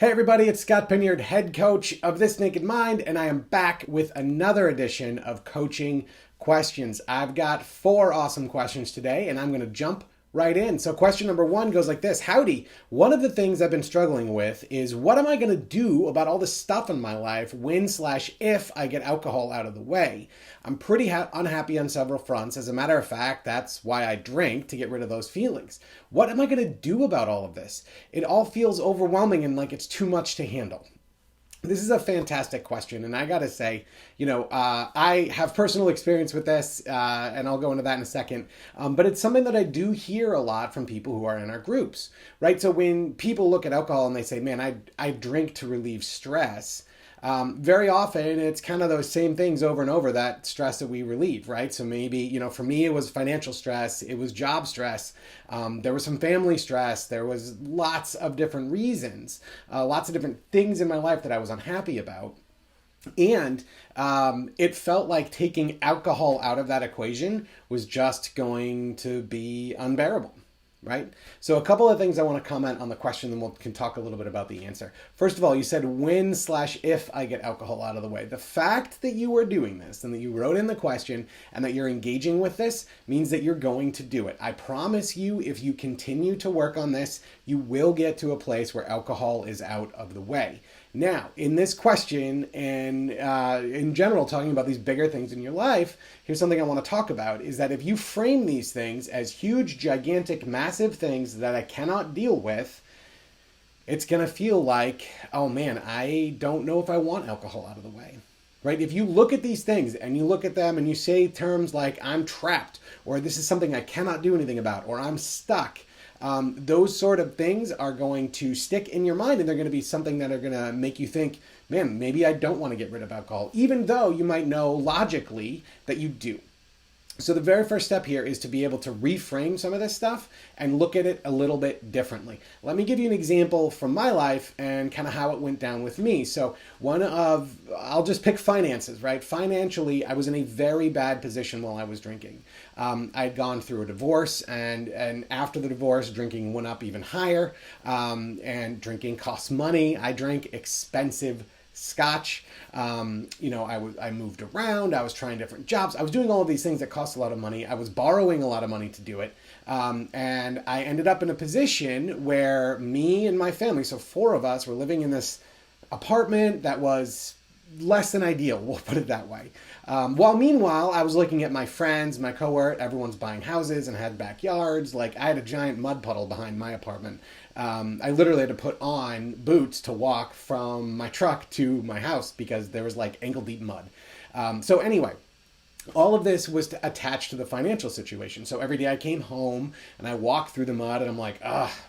Hey everybody, it's Scott Pinyard, head coach of This Naked Mind, and I am back with another edition of Coaching Questions. I've got 4 awesome questions today, and I'm going to jump right in. So question number 1 goes like this. Howdy, one of the things I've been struggling with is what am I going to do about all the stuff in my life when/if I get alcohol out of the way? I'm pretty unhappy on several fronts. As a matter of fact, that's why I drink, to get rid of those feelings. What am I going to do about all of this? It all feels overwhelming and like it's too much to handle. This is a fantastic question, and I gotta say, I have personal experience with this, and I'll go into that in a second, but it's something that I do hear a lot from people who are in our groups, right? So when people look at alcohol and they say, man, I drink to relieve stress, very often it's kind of those same things over and over, that stress that we relieve, right? So maybe, for me, it was financial stress, it was job stress, there was some family stress, there was lots of different reasons, lots of different things in my life that I was unhappy about. And it felt like taking alcohol out of that equation was just going to be unbearable. Right? So a couple of things I want to comment on the question, then we can talk a little bit about the answer. First of all, you said when/if I get alcohol out of the way. The fact that you are doing this and that you wrote in the question and that you're engaging with this means that you're going to do it. I promise you, if you continue to work on this, you will get to a place where alcohol is out of the way. Now, in this question and in general, talking about these bigger things in your life, here's something I want to talk about, is that if you frame these things as huge, gigantic, massive things that I cannot deal with, it's going to feel like, oh man, I don't know if I want alcohol out of the way. Right? If you look at these things and you look at them and you say terms like I'm trapped, or this is something I cannot do anything about, or I'm stuck, those sort of things are going to stick in your mind, and they're going to be something that are going to make you think, man, maybe I don't want to get rid of alcohol, even though you might know logically that you do. So the very first step here is to be able to reframe some of this stuff and look at it a little bit differently. Let me give you an example from my life and kind of how it went down with me. So I'll just pick finances, right? Financially, I was in a very bad position while I was drinking. I'd gone through a divorce, and after the divorce, drinking went up even higher, and drinking costs money. I drank expensive scotch. I moved around. I was trying different jobs. I was doing all of these things that cost a lot of money. I was borrowing a lot of money to do it. And I ended up in a position where me and my family, so 4 of us, were living in this apartment that was less than ideal, we'll put it that way. While meanwhile, I was looking at my friends, my cohort, everyone's buying houses and had backyards. Like, I had a giant mud puddle behind my apartment. I literally had to put on boots to walk from my truck to my house because there was like ankle deep mud. So anyway, all of this was attached to the financial situation. So every day I came home and I walked through the mud and I'm like,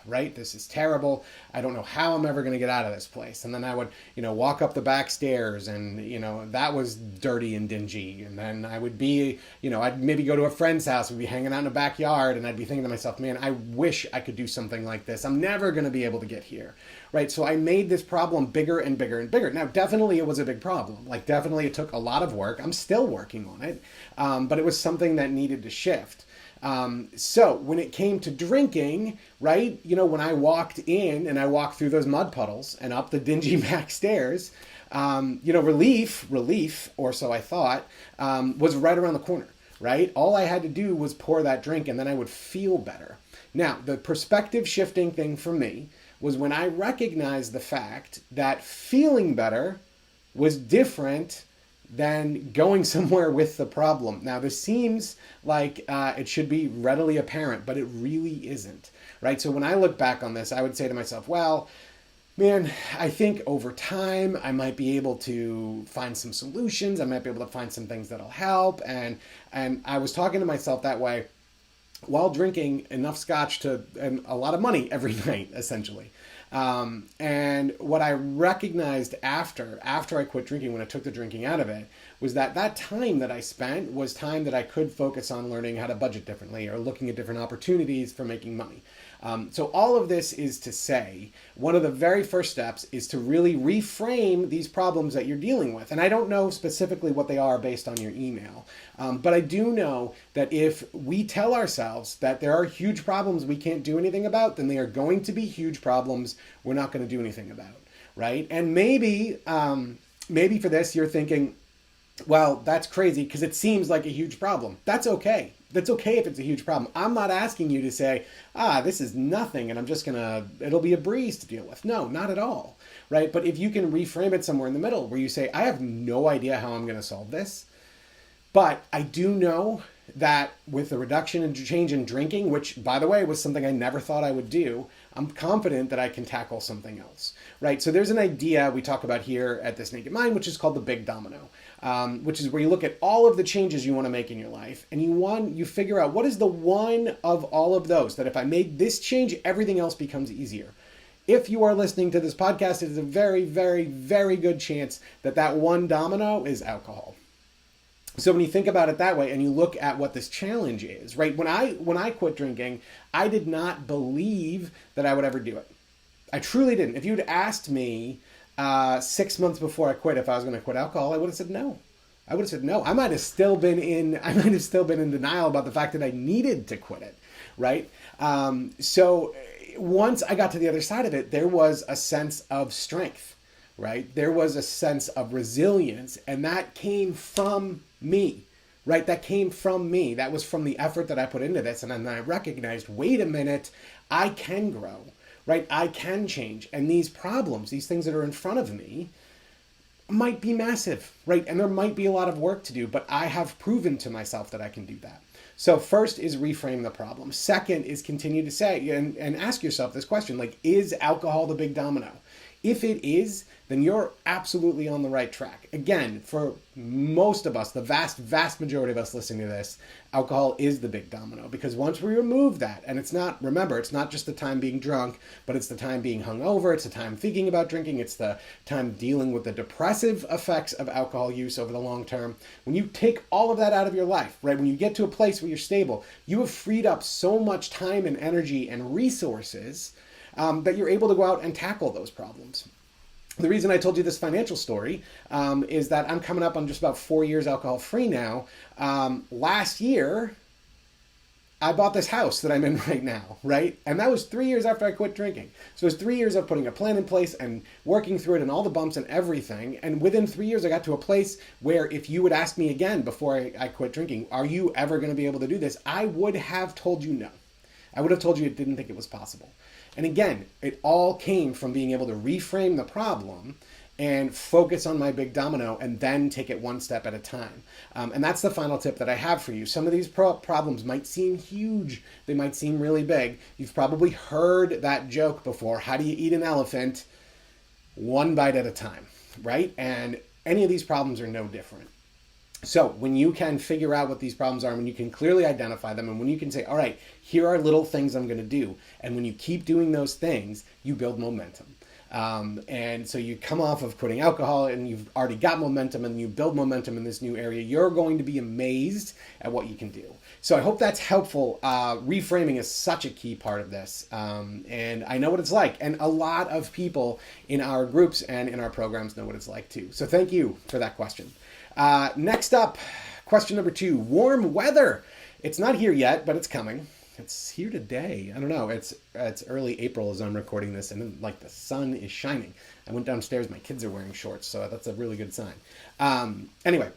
right, this is terrible. I don't know how I'm ever going to get out of this place. And then I would, walk up the back stairs and, that was dirty and dingy. And then I would be, I'd maybe go to a friend's house, we'd be hanging out in the backyard, and I'd be thinking to myself, man, I wish I could do something like this. I'm never going to be able to get here. Right. So I made this problem bigger and bigger and bigger. Now, definitely it was a big problem. Like, definitely it took a lot of work. I'm still working on it. But it was something that needed to shift. So when it came to drinking, right, when I walked in and I walked through those mud puddles and up the dingy back stairs, relief, or so I thought, was right around the corner, right? All I had to do was pour that drink and then I would feel better. Now, the perspective shifting thing for me was when I recognized the fact that feeling better was different than going somewhere with the problem. Now, this seems like it should be readily apparent, but it really isn't, right? So when I look back on this, I would say to myself, well, man, I think over time I might be able to find some solutions. I might be able to find some things that'll help. And I was talking to myself that way while drinking enough scotch and a lot of money every night, essentially. And what I recognized after I quit drinking, when I took the drinking out of it, was that time that I spent was time that I could focus on learning how to budget differently or looking at different opportunities for making money. So all of this is to say, one of the very first steps is to really reframe these problems that you're dealing with. And I don't know specifically what they are based on your email, but I do know that if we tell ourselves that there are huge problems we can't do anything about, then they are going to be huge problems we're not going to do anything about. right? And maybe for this, you're thinking, well, that's crazy because it seems like a huge problem. That's okay. That's okay if it's a huge problem. I'm not asking you to say, this is nothing and it'll be a breeze to deal with. No, not at all, right? But if you can reframe it somewhere in the middle where you say, I have no idea how I'm going to solve this, but I do know that with the reduction and change in drinking, which, by the way, was something I never thought I would do, I'm confident that I can tackle something else, right? So there's an idea we talk about here at This Naked Mind, which is called the big domino, which is where you look at all of the changes you want to make in your life, and you figure out what is the one of all of those that if I made this change, everything else becomes easier. If you are listening to this podcast, it is a very, very, very good chance that that one domino is alcohol. So when you think about it that way and you look at what this challenge is, right? When I quit drinking, I did not believe that I would ever do it. I truly didn't. If you'd asked me 6 months before I quit if I was going to quit alcohol, I would have said no. I would have said no. I might have still been in denial about the fact that I needed to quit it, right? So once I got to the other side of it, there was a sense of strength, right? There was a sense of resilience, and that came from me, right? That came from me. That was from the effort that I put into this. And then I recognized, wait a minute, I can grow, right? I can change. And these problems, these things that are in front of me might be massive, right? And there might be a lot of work to do, but I have proven to myself that I can do that. So first is reframe the problem. Second is continue to say and ask yourself this question, like, is alcohol the big domino? If it is, then you're absolutely on the right track. Again, for most of us, the vast, vast majority of us listening to this, alcohol is the big domino. Because once we remove that, and it's not just the time being drunk, but it's the time being hungover, it's the time thinking about drinking, it's the time dealing with the depressive effects of alcohol use over the long term. When you take all of that out of your life, right, when you get to a place where you're stable, you have freed up so much time and energy and resources that you're able to go out and tackle those problems. The reason I told you this financial story is that I'm coming up on just about 4 years alcohol free now. Last year, I bought this house that I'm in right now, right? And that was 3 years after I quit drinking. So it was 3 years of putting a plan in place and working through it and all the bumps and everything. And within 3 years, I got to a place where if you would ask me again before I quit drinking, are you ever going to be able to do this? I would have told you no. I would have told you I didn't think it was possible. And again, it all came from being able to reframe the problem and focus on my big domino and then take it one step at a time. And that's the final tip that I have for you. Some of these problems might seem huge. They might seem really big. You've probably heard that joke before. How do you eat an elephant? One bite at a time, right? And any of these problems are no different. So when you can figure out what these problems are, when you can clearly identify them, and when you can say, all right, here are little things I'm going to do. And when you keep doing those things, you build momentum. And so you come off of quitting alcohol and you've already got momentum and you build momentum in this new area. You're going to be amazed at what you can do. So I hope that's helpful. Reframing is such a key part of this. And I know what it's like. And a lot of people in our groups and in our programs know what it's like too. So thank you for that question. Next up, question number 2, warm weather. It's not here yet, but it's coming. It's here today. I don't know. It's early April as I'm recording this, and like the sun is shining. I went downstairs. My kids are wearing shorts, so that's a really good sign. Anyway,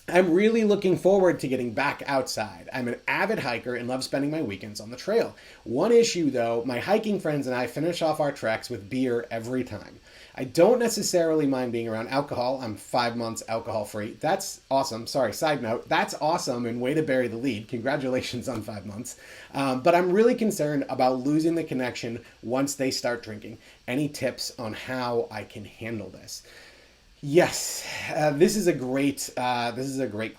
I'm really looking forward to getting back outside. I'm an avid hiker and love spending my weekends on the trail. One issue, though, my hiking friends and I finish off our treks with beer every time. I don't necessarily mind being around alcohol. I'm 5 months alcohol free. That's awesome. Sorry, side note. That's awesome and way to bury the lead. Congratulations on 5 months. But I'm really concerned about losing the connection once they start drinking. Any tips on how I can handle this? Yes, this is a great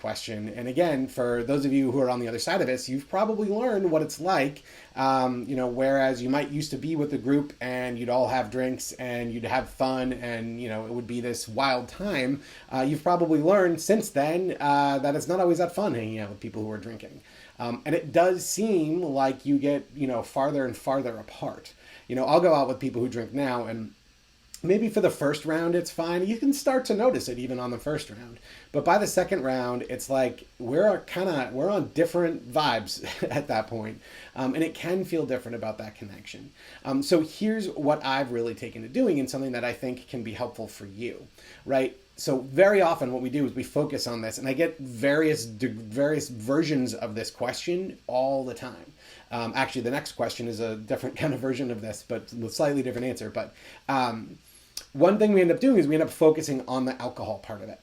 question. And again, for those of you who are on the other side of this, you've probably learned what it's like. Whereas you might used to be with a group and you'd all have drinks and you'd have fun and, it would be this wild time. You've probably learned since then that it's not always that fun hanging out with people who are drinking. And it does seem like you get, farther and farther apart. I'll go out with people who drink now and maybe for the first round it's fine. You can start to notice it even on the first round, but by the second round it's like we're on different vibes at that point. And it can feel different about that connection. So here's what I've really taken to doing, and something that I think can be helpful for you, right? So very often what we do is we focus on this, and I get various versions of this question all the time. Actually, the next question is a different kind of version of this, but with slightly different answer. But one thing we end up doing is we end up focusing on the alcohol part of it,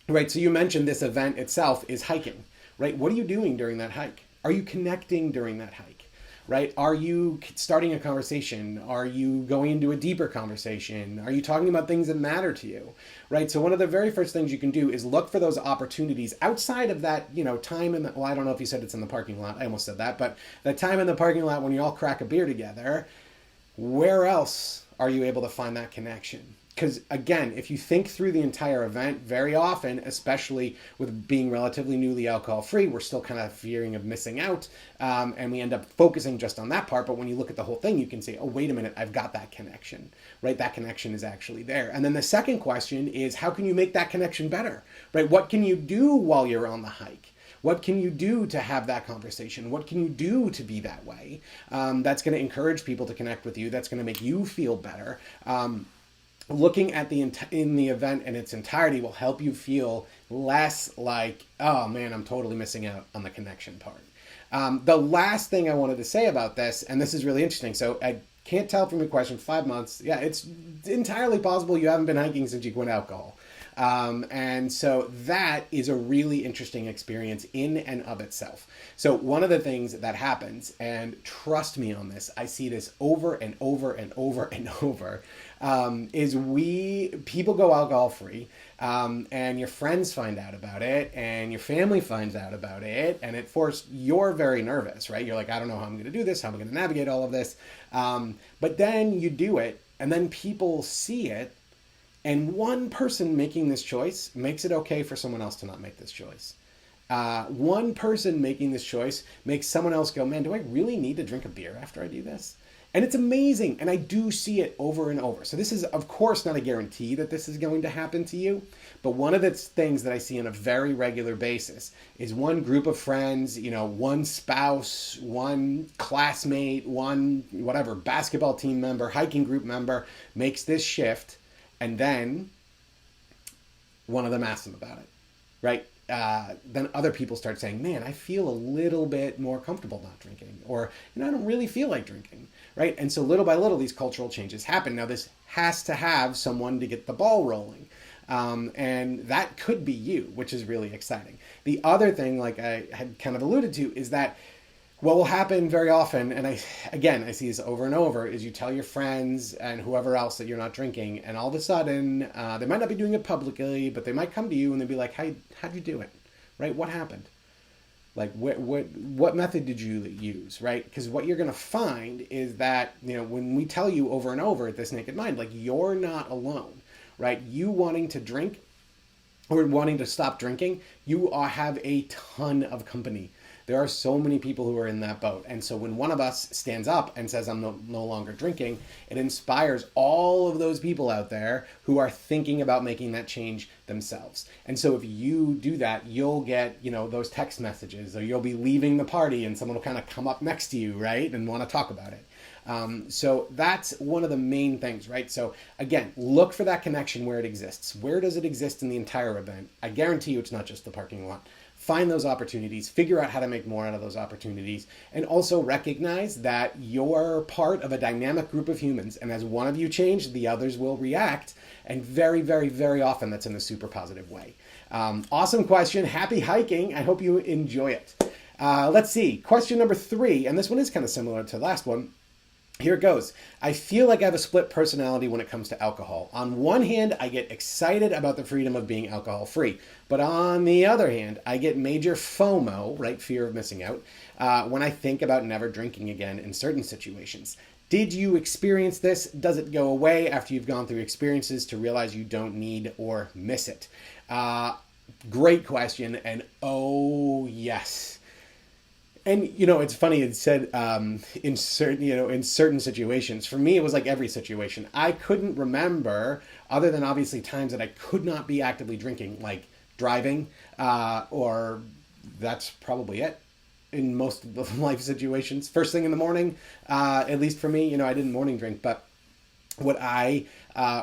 right? So you mentioned this event itself is hiking, right? What are you doing during that hike? Are you connecting during that hike? Right? Are you starting a conversation? Are you going into a deeper conversation? Are you talking about things that matter to you? Right? So one of the very first things you can do is look for those opportunities outside of that, time in the, well, I don't know if you said it's in the parking lot. I almost said that, but that time in the parking lot when you all crack a beer together, where else are you able to find that connection? Because again, if you think through the entire event, very often, especially with being relatively newly alcohol-free, we're still kind of fearing of missing out, and we end up focusing just on that part. But when you look at the whole thing, you can say, oh, wait a minute, I've got that connection, right? That connection is actually there. And then the second question is, how can you make that connection better, right? What can you do while you're on the hike? What can you do to have that conversation? What can you do to be that way? That's going to encourage people to connect with you. That's going to make you feel better. Looking at the event in its entirety will help you feel less like, oh man, I'm totally missing out on the connection part. The last thing I wanted to say about this, and this is really interesting. So I can't tell from your question, 5 months. Yeah, it's entirely possible you haven't been hiking since you quit alcohol. And so that is a really interesting experience in and of itself. So one of the things that happens, and trust me on this, I see this over and over and over and over, is people go alcohol free, and your friends find out about it, and your family finds out about it, and you're very nervous, right? You're like, I don't know how I'm going to do this, how am I going to navigate all of this? But then you do it, and then people see it, and one person making this choice makes it okay for someone else to not make this choice. One person making this choice makes someone else go, man, do I really need to drink a beer after I do this? And it's amazing. And I do see it over and over. So this is, of course, not a guarantee that this is going to happen to you. But one of the things that I see on a very regular basis is one group of friends, one spouse, one classmate, one whatever, basketball team member, hiking group member makes this shift. And then one of them asks them about it, right? Then other people start saying, man, I feel a little bit more comfortable not drinking, or, I don't really feel like drinking, right? And so little by little, these cultural changes happen. Now, this has to have someone to get the ball rolling. And that could be you, which is really exciting. The other thing, like I had kind of alluded to, is that what will happen very often, and I see this over and over, is you tell your friends and whoever else that you're not drinking, and all of a sudden, they might not be doing it publicly, but they might come to you and they'll be like, how'd you do it? Right? What happened? Like, what method did you use, right? Because what you're going to find is that, when we tell you over and over at This Naked Mind, like, you're not alone, right? You wanting to drink or wanting to stop drinking, you have a ton of company. There are so many people who are in that boat. And so when one of us stands up and says, I'm no longer drinking, it inspires all of those people out there who are thinking about making that change themselves. And so if you do that, you'll get, those text messages, or you'll be leaving the party and someone will kind of come up next to you, right? And want to talk about it. So that's one of the main things, right? So again, look for that connection where it exists. Where does it exist in the entire event? I guarantee you it's not just the parking lot. Find those opportunities, figure out how to make more out of those opportunities, and also recognize that you're part of a dynamic group of humans, and as one of you change, the others will react, and very, very, very often that's in a super positive way. Awesome question. Happy hiking. I hope you enjoy it. Let's see. Question number 3, and this one is kind of similar to the last one. Here it goes. I feel like I have a split personality when it comes to alcohol. On one hand, I get excited about the freedom of being alcohol free. But on the other hand, I get major FOMO, right? Fear of missing out, when I think about never drinking again in certain situations. Did you experience this? Does it go away after you've gone through experiences to realize you don't need or miss it? Great question. And oh, yes. And it's funny. It said in certain situations. For me, it was like every situation. I couldn't remember, other than obviously times that I could not be actively drinking, like driving, or that's probably it in most of the life situations. First thing in the morning, at least for me, I didn't morning drink, but what I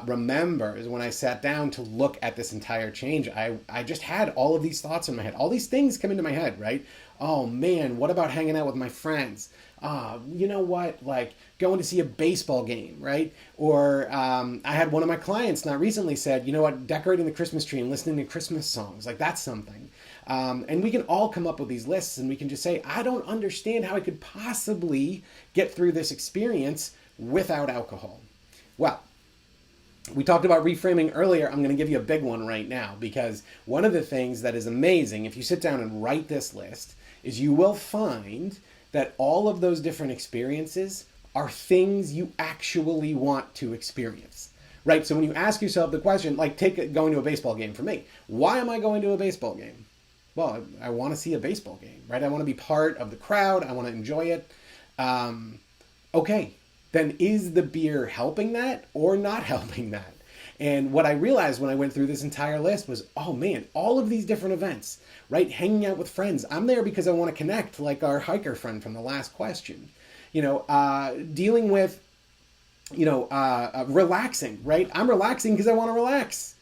remember is when I sat down to look at this entire change, I just had all of these thoughts in my head. All these things come into my head, right? Oh man, what about hanging out with my friends? You know what? Like going to see a baseball game, right? Or I had one of my clients not recently said, you know what? Decorating the Christmas tree and listening to Christmas songs, like that's something. And we can all come up with these lists and we can just say, I don't understand how I could possibly get through this experience without alcohol. Well, we talked about reframing earlier. I'm going to give you a big one right now, because one of the things that is amazing, if you sit down and write this list, is you will find that all of those different experiences are things you actually want to experience, right? So when you ask yourself the question, like take going to a baseball game for me, why am I going to a baseball game? Well, I want to see a baseball game, right? I want to be part of the crowd. I want to enjoy it. Okay. Then is the beer helping that or not helping that? And what I realized when I went through this entire list was, oh man, all of these different events, right? Hanging out with friends. I'm there because I want to connect, like our hiker friend from the last question. Dealing with, relaxing, right? I'm relaxing because I want to relax.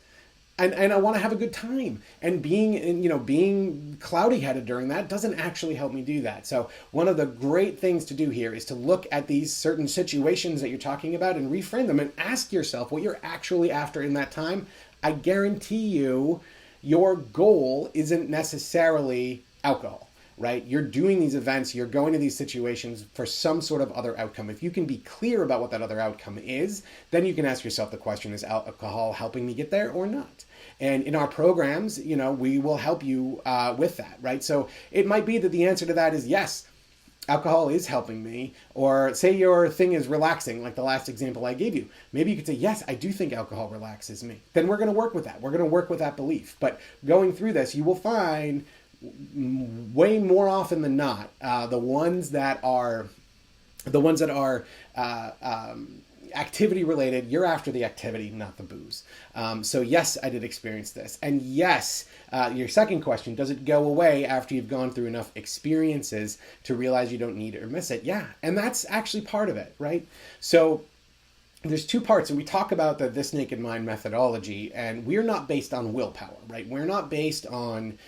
And I want to have a good time, and being cloudy-headed during that doesn't actually help me do that. So one of the great things to do here is to look at these certain situations that you're talking about and reframe them and ask yourself what you're actually after in that time. I guarantee you your goal isn't necessarily alcohol, right? You're doing these events, you're going to these situations for some sort of other outcome. If you can be clear about what that other outcome is, then you can ask yourself the question, is alcohol helping me get there or not? And in our programs, we will help you with that, right? So it might be that the answer to that is yes, alcohol is helping me. Or say your thing is relaxing, like the last example I gave you. Maybe you could say, yes, I do think alcohol relaxes me. Then we're going to work with that. We're going to work with that belief. But going through this, you will find way more often than not, the ones that are activity related, you're after the activity, not the booze. So yes, I did experience this. And yes, your second question, does it go away after you've gone through enough experiences to realize you don't need it or miss it? Yeah. And that's actually part of it, right? So there's two parts, and we talk about the This Naked Mind methodology, and we're not based on willpower, right? We're not based on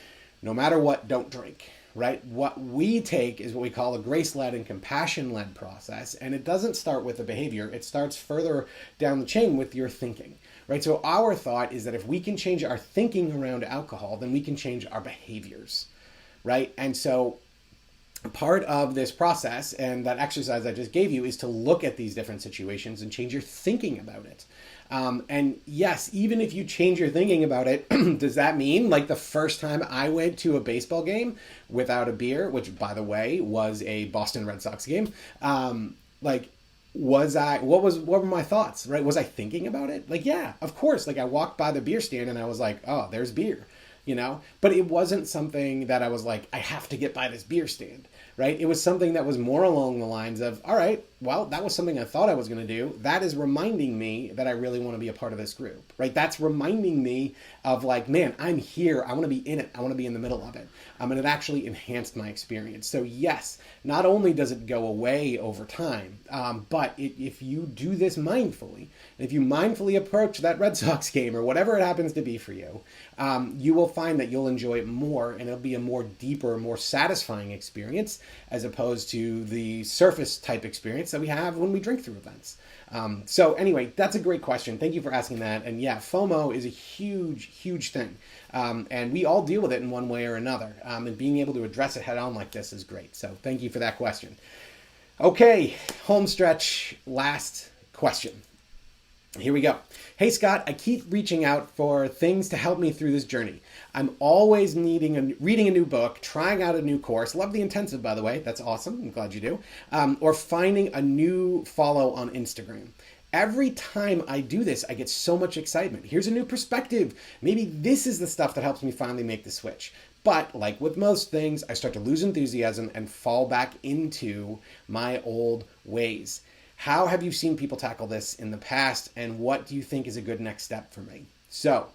no matter what, don't drink. Right? What we take is what we call a grace-led and compassion-led process, and it doesn't start with the behavior. It starts further down the chain with your thinking, right? So our thought is that if we can change our thinking around alcohol, then we can change our behaviors, right? And so part of this process and that exercise I just gave you is to look at these different situations and change your thinking about it. And yes, even if you change your thinking about it, does that mean like the first time I went to a baseball game without a beer, which by the way was a Boston Red Sox game, what were my thoughts, right? Was I thinking about it? Like, yeah, of course. Like I walked by the beer stand and I was like, oh, there's beer, but it wasn't something that I was like, I have to get by this beer stand. Right? It was something that was more along the lines of, all right, well, that was something I thought I was going to do. That is reminding me that I really want to be a part of this group, right? That's reminding me of like, man, I'm here. I want to be in it. I want to be in the middle of it. And it actually enhanced my experience. So yes, not only does it go away over time, but if you do this mindfully, if you mindfully approach that Red Sox game or whatever it happens to be for you, you will find that you'll enjoy it more, and it'll be a more deeper, more satisfying experience as opposed to the surface type experience that we have when we drink through events. So anyway, that's a great question. Thank you for asking that. And yeah, FOMO is a huge, huge thing. And we all deal with it in one way or another. And being able to address it head on like this is great. So thank you for that question. Okay, home stretch, last question. Here we go. Hey, Scott, I keep reaching out for things to help me through this journey. I'm always reading a new book, trying out a new course. Love the intensive, by the way. That's awesome. I'm glad you do. Or finding a new follow on Instagram. Every time I do this, I get so much excitement. Here's a new perspective. Maybe this is the stuff that helps me finally make the switch. But like with most things, I start to lose enthusiasm and fall back into my old ways. How have you seen people tackle this in the past, and what do you think is a good next step for me? So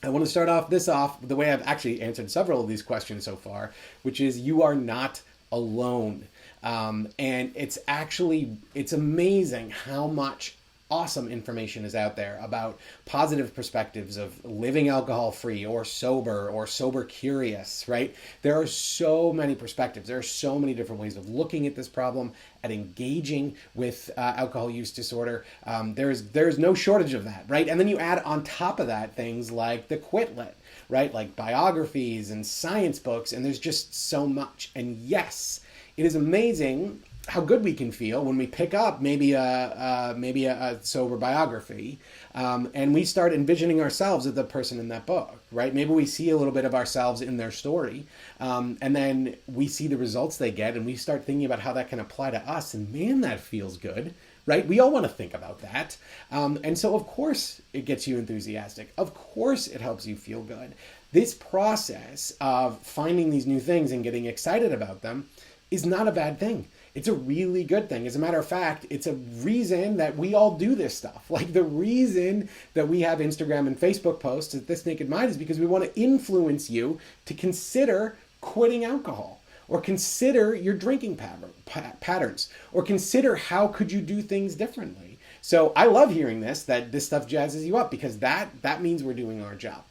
I want to start off the way I've actually answered several of these questions so far, which is you are not alone. And it's amazing how much awesome information is out there about positive perspectives of living alcohol free or sober curious, right? There are so many perspectives. There are so many different ways of looking at this problem, at engaging with alcohol use disorder. There's no shortage of that, right? And then you add on top of that things like the quit lit, right? Like biographies and science books, and there's just so much. And yes, it is amazing how good we can feel when we pick up maybe a sober biography, and we start envisioning ourselves as the person in that book, right? Maybe we see a little bit of ourselves in their story, and then we see the results they get, and we start thinking about how that can apply to us, and man, that feels good, right? We all want to think about that, and so of course it gets you enthusiastic. Of course it helps you feel good. This process of finding these new things and getting excited about them is not a bad thing. It's a really good thing. As a matter of fact, it's a reason that we all do this stuff. Like the reason that we have Instagram and Facebook posts at This Naked Mind is because we want to influence you to consider quitting alcohol, or consider your drinking patterns, or consider how could you do things differently. So I love hearing that this stuff jazzes you up, because that means we're doing our job.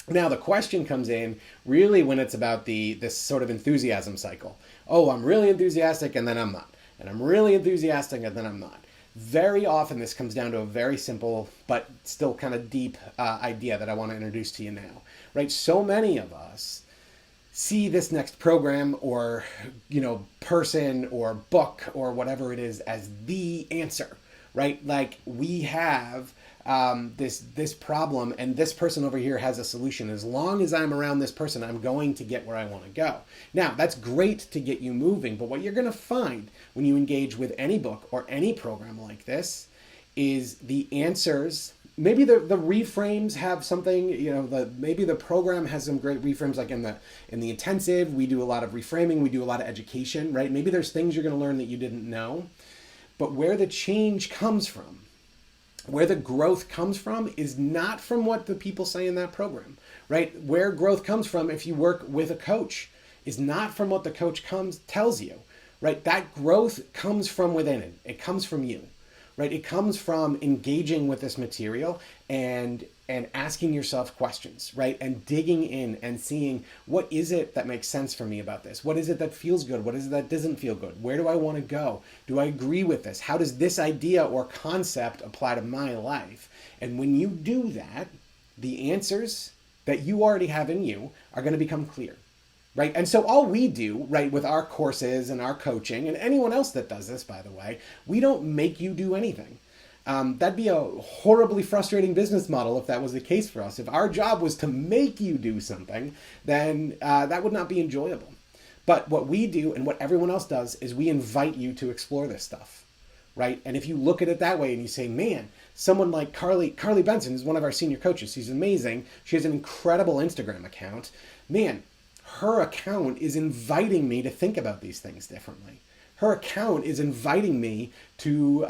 Now the question comes in really when it's about this sort of enthusiasm cycle. Oh, I'm really enthusiastic and then I'm not. And I'm really enthusiastic and then I'm not. Very often this comes down to a very simple but still kind of deep idea that I want to introduce to you now, right? So many of us see this next program or, person or book or whatever it is as the answer, right? Like we have this problem, and this person over here has a solution. As long as I'm around this person, I'm going to get where I want to go. Now, that's great to get you moving, but what you're going to find when you engage with any book or any program like this is the answers. Maybe the reframes have something, maybe the program has some great reframes, like in the intensive, we do a lot of reframing, we do a lot of education, right? Maybe there's things you're going to learn that you didn't know, but where the change comes from, where the growth comes from is not from what the people say in that program, right? Where growth comes from, if you work with a coach, is not from what the coach tells you, right? That growth comes from within it. It comes from you, right? It comes from engaging with this material and asking yourself questions, right? And digging in and seeing, what is it that makes sense for me about this? What is it that feels good? What is it that doesn't feel good? Where do I want to go? Do I agree with this? How does this idea or concept apply to my life? And when you do that, the answers that you already have in you are going to become clear, right? And so all we do, right, with our courses and our coaching, and anyone else that does this, by the way, we don't make you do anything. That'd be a horribly frustrating business model if that was the case for us. If our job was to make you do something, then that would not be enjoyable. But what we do and what everyone else does is we invite you to explore this stuff, right? And if you look at it that way and you say, man, someone like Carly Benson is one of our senior coaches. She's amazing. She has an incredible Instagram account. Man, her account is inviting me to think about these things differently. Her account is inviting me to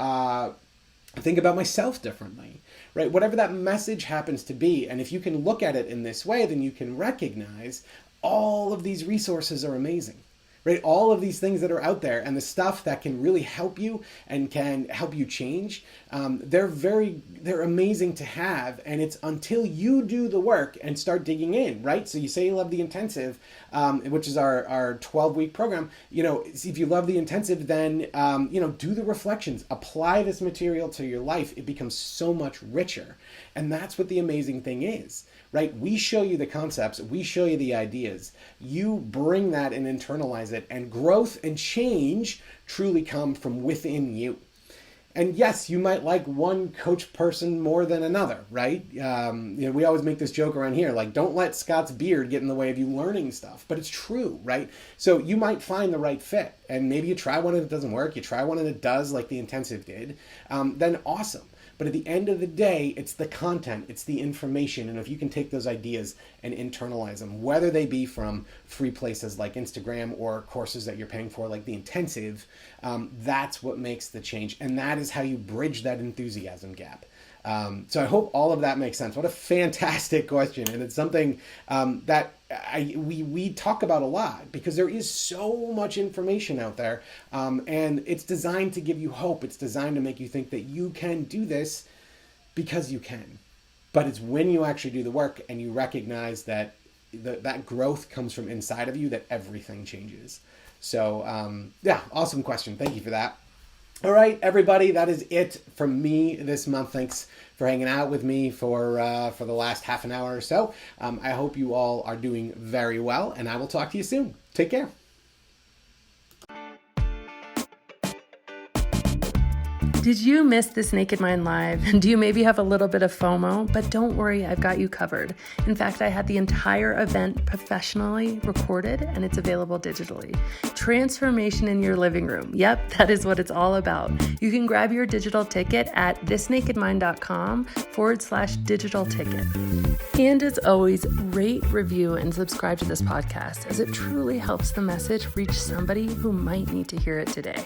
think about myself differently, right? Whatever that message happens to be. And if you can look at it in this way, then you can recognize all of these resources are amazing, right? All of these things that are out there and the stuff that can really help you and can help you change, they're amazing to have. And it's until you do the work and start digging in, right? So you say you love the intensive, which is our 12-week program. If you love the intensive, then, do the reflections, apply this material to your life. It becomes so much richer. And that's what the amazing thing is, right? We show you the concepts, we show you the ideas, you bring that and internalize it, and growth and change truly come from within you. And yes, you might like one coach person more than another, right? We always make this joke around here, like, don't let Scott's beard get in the way of you learning stuff, but it's true, right? So you might find the right fit, and maybe you try one and it doesn't work, you try one and it does, like the intensive did, then awesome. But at the end of the day, it's the content, it's the information. And if you can take those ideas and internalize them, whether they be from free places like Instagram or courses that you're paying for like the intensive, that's what makes the change. And that is how you bridge that enthusiasm gap. So I hope all of that makes sense. What a fantastic question. And it's something that we talk about a lot because there is so much information out there. And it's designed to give you hope. It's designed to make you think that you can do this because you can. But it's when you actually do the work and you recognize that that growth comes from inside of you that everything changes. So yeah, awesome question. Thank you for that. All right, everybody, that is it from me this month. Thanks for hanging out with me for the last half an hour or so. I hope you all are doing very well, and I will talk to you soon. Take care. Did you miss this Naked Mind Live? Do you maybe have a little bit of FOMO? But don't worry, I've got you covered. In fact, I had the entire event professionally recorded and it's available digitally. Transformation in your living room. Yep, that is what it's all about. You can grab your digital ticket at thisnakedmind.com/digital ticket. And as always, rate, review, and subscribe to this podcast as it truly helps the message reach somebody who might need to hear it today.